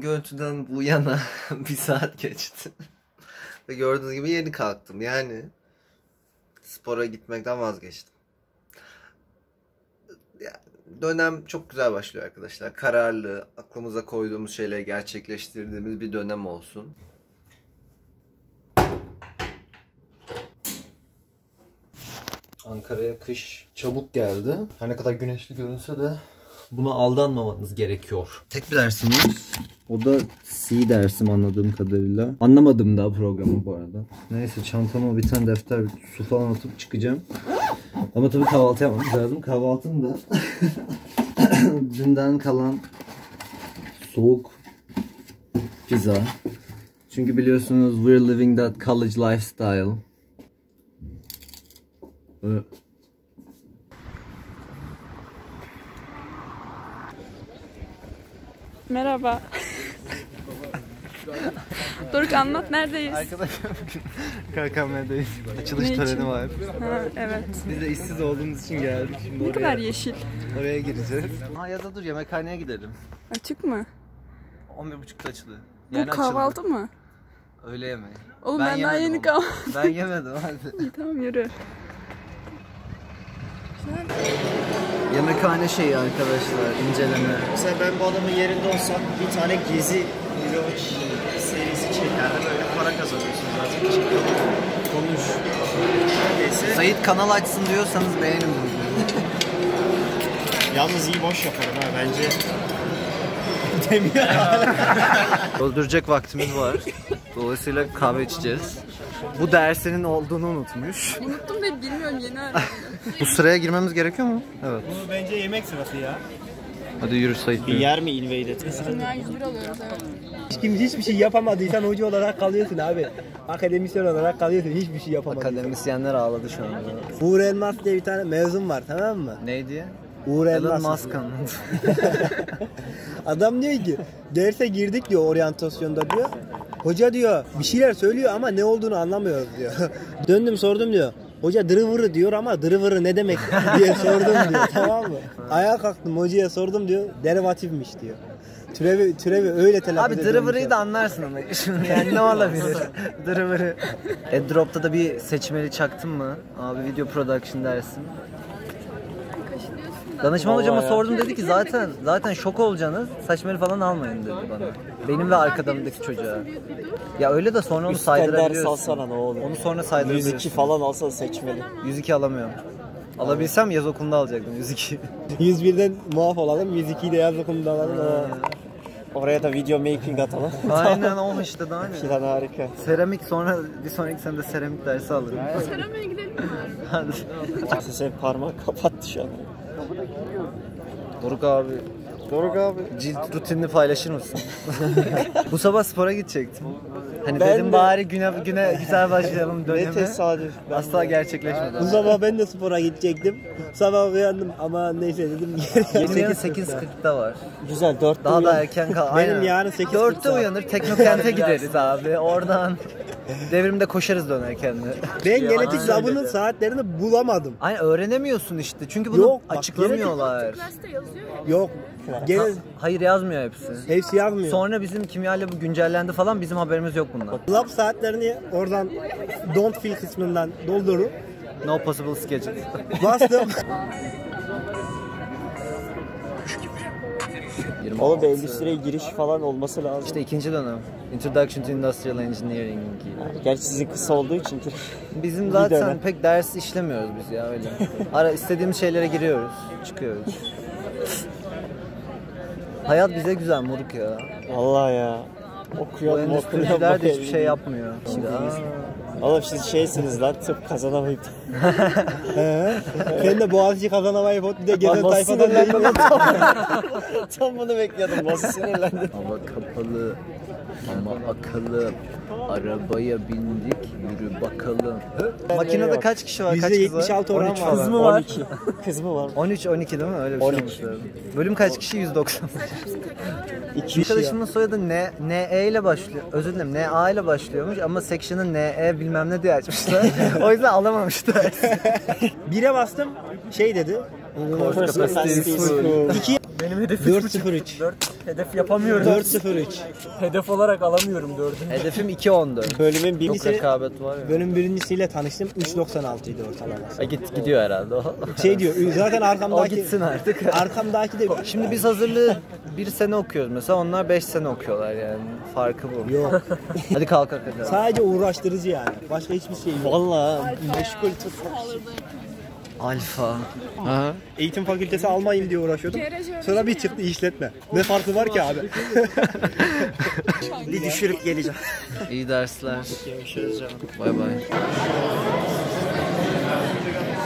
son görüntüden bu yana bir saat geçti. Ve gördüğünüz gibi yeni kalktım. Yani spora gitmekten vazgeçtim. Dönem çok güzel başlıyor arkadaşlar. Kararlı, aklımıza koyduğumuz şeyleri gerçekleştirdiğimiz bir dönem olsun. Ankara'ya kış çabuk geldi. Her ne kadar güneşli görünse de buna aldanmamanız gerekiyor. Tek bir dersimiz. O da C dersim anladığım kadarıyla. Anlamadım daha programı bu arada. Neyse çantama bir tane defter, bir su falan atıp çıkacağım. Ama tabii kahvaltı yapmamız lazım. Kahvaltım da dünden kalan soğuk pizza. Çünkü biliyorsunuz we're living that college lifestyle. Merhaba. Doruk anlat, neredeyiz? Arkadaşlar KKM'deyiz. Açılış töreni var. Ha, evet. Biz de işsiz olduğumuz için geldik. Şimdi Ne kadar yeşil. Oraya gireceğiz. Ha ya da dur yemekhaneye gidelim. Açık mı? 11.30'da açılıyor. Bu kahvaltı mı? Öğle yemeği. Oğlum ben daha yeni kahvaltı. Ben yemedim hadi. İyi tamam yürü. Yemekhane şeyi arkadaşlar, inceleme. Mesela ben bu adamın yerinde olsam bir tane gezi vlog serisi çekerdim. Böyle para kazanıyorsun zaten. Konuş. Neredeyse. Sait kanal açsın diyorsanız beğenin bunu. Yalnız iyi boş yaparım ha bence. Öldürecek vaktimiz var. Dolayısıyla kahve içeceğiz. Bu dersinin olduğunu unutmuş. Unuttum ve bilmiyorum yeni öğrendim. Bu sıraya girmemiz gerekiyor mu? Evet. Bu bence yemek sırası ya. Hadi yürü Sait. Bir yer mi invade et? Dünya 101 alıyoruz evet. Hiçbir şey yapamadıysan hoca olarak kalıyorsun abi. Akademisyen olarak kalıyorsun, hiçbir şey yapamadıysan. Akademisyenler ağladı şu anda. Uğur Elmas diye bir tane mezun var, tamam mı? Neydi? Uğur Elmas. Elon Musk anladı. Adam diyor ki derse girdik diyor oryantasyonda diyor. Hoca diyor bir şeyler söylüyor ama ne olduğunu anlamıyoruz diyor. Döndüm sordum diyor. Hoca dırıvırı diyor ama dırıvırı ne demek diye sordum diyor, tamam mı? Ayağa kalktım hocaya sordum diyor, derivatifmiş diyor. Türevi öyle telaffuz ediyor. Abi dırıvırıyı da anlarsın ama yani ne olabilir? Dırıvırı. AirDrop'ta da bir seçmeli çaktın mı? Abi video production dersin. Danışman hocama sordum, dedi ki zaten şok olacaksınız. Saçmeli falan almayın dedi bana. Benim ve arkadamdaki çocuğa. Ya öyle de sonra onu saydırabiliyorsun. Salsana ne olur. Onu sonra saydırabiliyorsun. 102 falan alsan seçmeli. 102 alamıyorum. Alabilsem yaz okulunda alacaktım 102. 101'den muaf olalım, 102'yi de yaz okulunda alalım. Oraya da video making atalım. Aynen o işte daha ne? Plan harika. Seramik, sonra bir sonraki sene de seramik dersi alırım. Seramiğe gidelim mi? Hadi. Sen parmak kapattı şu an. Doruk abi. Cilt rutinini paylaşır mısın? Bu sabah spora gidecektim. Hani Ben dedim de. bari güne güzel başlayalım Ne döneme. tesadüf. Asla gerçekleşmedi. Bu sabah ben de spora gidecektim. Sabah uyandım ama neyse dedim. Benim yarın 8.40'da var. Güzel 4 Daha da erken kal. Benim yarın 8.40 4'te uyanır, Teknokent'e gideriz abi. Oradan devrimde koşarız dönerken de. Ben genetik zabının saatlerini bulamadım. Aynen öğrenemiyorsun işte. Çünkü bunu Yok, bak, açıklamıyorlar. Derste yazıyor ya. Yok. Gene Hayır yazmıyor hepsi. hepsi yazmıyor. Sonra bizim kimyayla bu güncellendi falan, bizim haberimiz yok bundan. Lab saatlerini oradan don't fill kısmından doldurup No possible schedule. bastım. Oğlum endüstriye giriş falan olması lazım. İşte ikinci dönem. Introduction to Industrial Engineering. Gerçi sizin kısa olduğu için. Bizim zaten dönem. pek ders işlemiyoruz biz ya öyle. Ara istediğimiz şeylere giriyoruz, çıkıyoruz. Hayat bize güzel moruk ya. Vallahi ya. Bu Okuyorum endüstriciler de hiçbir şey yapmıyor. Oğlum siz şeysiniz lan, tıp kazanamayıp. Sen de Boğaziçi kazanamayıp bir de gezen Nasıl tayfadan değil mi? Tam bunu bekliyordum. Nasıl sinirlendin? Hava kapalı ama akıllı. Arabaya bindik, yürü bakalım. Makinede kaç kişi var? Kaç kız var? %76 oran 13 var. falan. Kız mı var? 12. Kız mı var? 13, 12 değil mi? Öyle bir şey 12. olmuş lazım. Bölüm kaç kişi? 190. İki Arkadaşımın soyadı NE ile başlıyor. Özür dilerim, NA ile başlıyormuş ama section'ı NE bilmem ne diye açmışlar. O yüzden alamamışlar. Bire bastım şey dedi. Course capacity is full. Benim hedefim 4.03. 4 hedef yapamıyorum. 4.03. Hedef olarak alamıyorum 4'ü. Hedefim 2.14. Bölümün Çok birincisi, rekabet var ya. bölüm birincisiyle tanıştım. 3.96 idi ortalaması. Gidiyor herhalde o. Şey diyor zaten O arkamdaki gitsin artık. arkamdaki de Şimdi biz hazırlığı 1 sene okuyoruz mesela, onlar 5 sene okuyorlar yani. Farkı bu. yok. Hadi kalk hadi. Sadece uğraştırıcı yani. Başka hiçbir şey yok. Vallahi meşgul tut. Alfa. Aha. Eğitim fakültesi almayayım diye uğraşıyordum. Sonra bir çıktı işletme. Ne farkı var ki abi? Bir düşürüp geleceğim. İyi dersler. Görüşürüz canım. Bay bay.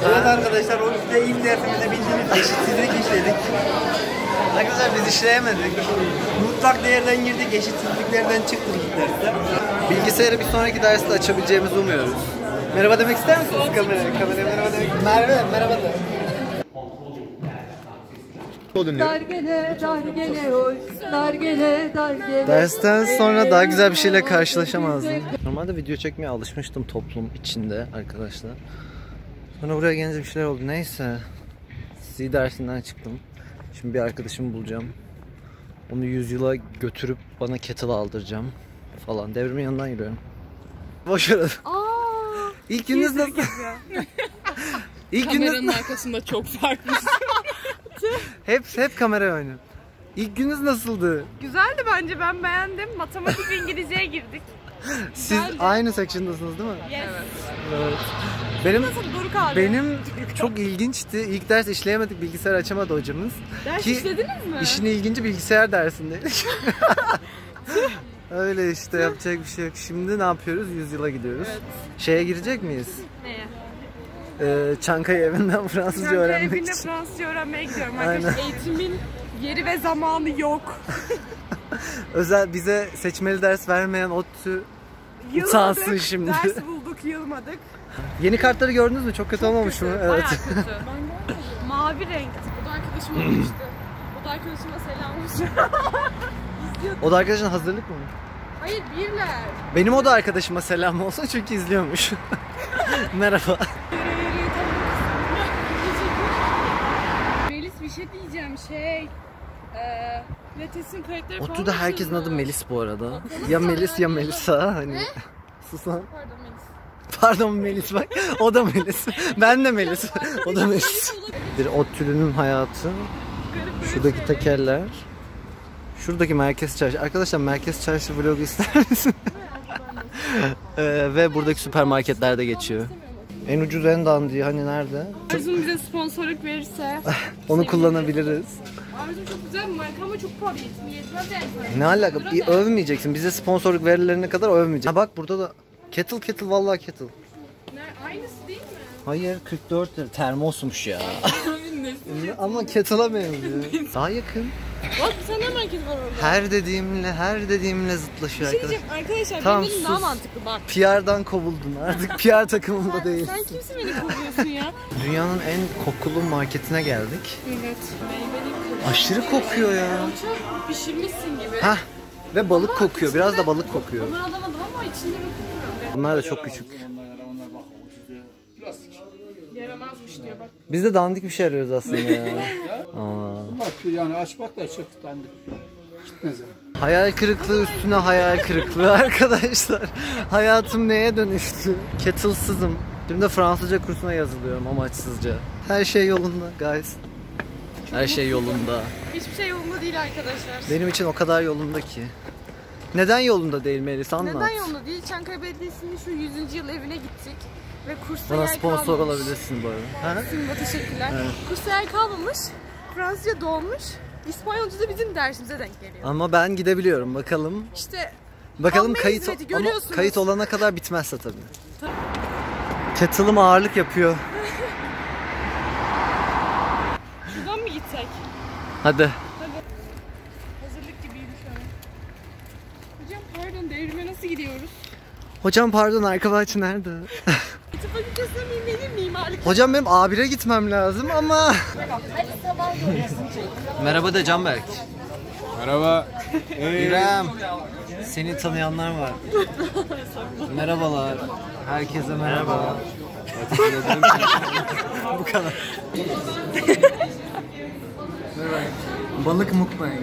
Evet arkadaşlar, o işte ilk dersimizde bildiğiniz eşitsizlik işledik. Arkadaşlar biz işleyemedik. Mutlak değerden girdik, eşitsizliklerden çıktık ilk derste. Bilgisayarı bir sonraki derste açabileceğimizi umuyoruz. Merhaba demek ister misiniz kameraya? Kameraya merhaba demek. Merhaba de. Dargele, dargele, hoş. Dargele, dargele. Dersten sonra daha güzel bir şeyle karşılaşamazdım. Normalde video çekmeye alışmıştım toplum içinde arkadaşlar. Sonra buraya gelince bir şeyler oldu. Neyse. C dersinden çıktım. Şimdi bir arkadaşımı bulacağım. Onu 100 yıla götürüp bana kettle aldıracağım falan. Devrimin yanından yürüyorum. Boş ver. İlk gününüz nasıl? İlk Kameranın gününüz arkasında çok farklı. hep kamera oynuyor. İlk gününüz nasıldı? Güzeldi bence, ben beğendim. Matematik ve İngilizceye girdik. Siz aynı section'dasınız değil mi? Yes. Evet. Benim Nasıl Doruk abi? Benim çok ilginçti. İlk ders işleyemedik, bilgisayar açamadı hocamız. Ders Ki işlediniz mi? işin ilginci bilgisayar dersindeydik. Öyle işte, yapacak bir şey yok. Şimdi ne yapıyoruz? 100 yıla gidiyoruz. Evet. Şeye girecek miyiz? Neye? Çankaya evinden Fransızca Çankaya öğrenmek evinde için. Fransızca öğrenmeye gidiyorum Aynen. arkadaşlar. Eğitimin yeri ve zamanı yok. Özel bize seçmeli ders vermeyen ODTÜ utansın Yılmadık, şimdi. ders bulduk, yılmadık. Yeni kartları gördünüz mü? Çok kötü olmamış mı? Bayağı Evet. kötü. Mavi renkti. O da arkadaşım olmuştu. O da arkadaşıma selam olsun. O da arkadaşın hazırlık mı? Hayır, birler. Benim o da arkadaşıma selam olsun çünkü izliyormuş. Merhaba. Melis bir şey diyeceğim Lates'in kayıtları falan ODTÜ'de herkesin adı Melis bu arada. Ya Melis ya Melisa. Hani susan. Pardon Melis. Pardon Melis bak. O da Melis. Ben de Melis. O da Melis. Bir ODTÜ'lünün hayatı. Şuradaki tekerler. Şuradaki Merkez Çarşı. Arkadaşlar Merkez Çarşı vlogu ister misin? Ve buradaki süpermarketlerde geçiyor. En ucuz en dandiği hani nerede? Arzum bize sponsorluk verirse. Onu kullanabiliriz. Arzum çok güzel bir marka ama çok pahalı. Yetmez yani. Ne alaka? Övmeyeceksin. Bize sponsorluk verilerine kadar övmeyeceksin. Ha bak burada da kettle vallahi kettle. Aynısı değil mi? Hayır 44 lira. Termosmuş ya. Ama kettle'a benziyor. Daha yakın. Bak bir tane market var orada. Her dediğimle zıtlaşıyor Bir şey arkadaş. diyeceğim arkadaşlar, Tamam, benim dedim daha sus. mantıklı bak. PR'dan kovuldun artık. PR takımında değilsin. Sen kimsin beni kovuyorsun ya? Dünyanın en kokulu marketine geldik. Evet. Aşırı kokuyor ya. Çok pişirmişsin gibi. Hah. Ve balık kokuyor. Biraz da balık kokuyor. Onu alamadım ama içinde bir kokuyor. Bunlar da çok küçük. Yaramazmış diyor bak. Biz de dandik bir şey arıyoruz aslında ya. Bak yani açmak da çok dandik. Gitmez yani. Hayal kırıklığı üstüne hayal kırıklığı arkadaşlar. Hayatım neye dönüştü? Kettle'sızım. Şimdi de Fransızca kursuna yazılıyorum amaçsızca. Her şey yolunda guys. Her şey yolunda. Hiçbir şey yolunda değil arkadaşlar. Benim için o kadar yolunda ki. Neden yolunda değil Melis, anlat. Neden yolunda değil? Çankaya Belediyesi'nin şu 100. yıl evine gittik. Ve kursta Bana yer sponsor kalmamış. olabilirsin bu arada. Ha? Simba teşekkürler. Kursta yer kalmamış. Fransızca dolmuş. İspanyolca da bizim dersimize denk geliyor. Ama ben gidebiliyorum bakalım. İşte Bakalım Amme kayıt hizmeti ama görüyorsunuz. kayıt olana kadar bitmezse tabii. Kettle'ım ağırlık yapıyor. şuradan mı gitsek? Hadi. Hazırlık gibiydi şu an. Hocam pardon, devrime nasıl gidiyoruz? Hocam pardon, arka bahçe nerede? Tıp fakültesine miyim, benim mimarlık? Hocam benim A1'e gitmem lazım ama. Merhaba de Canberk. Merhaba. İrem. Seni tanıyanlar var. Merhabalar. Herkese merhaba. Bu kadar. Balık mukbang.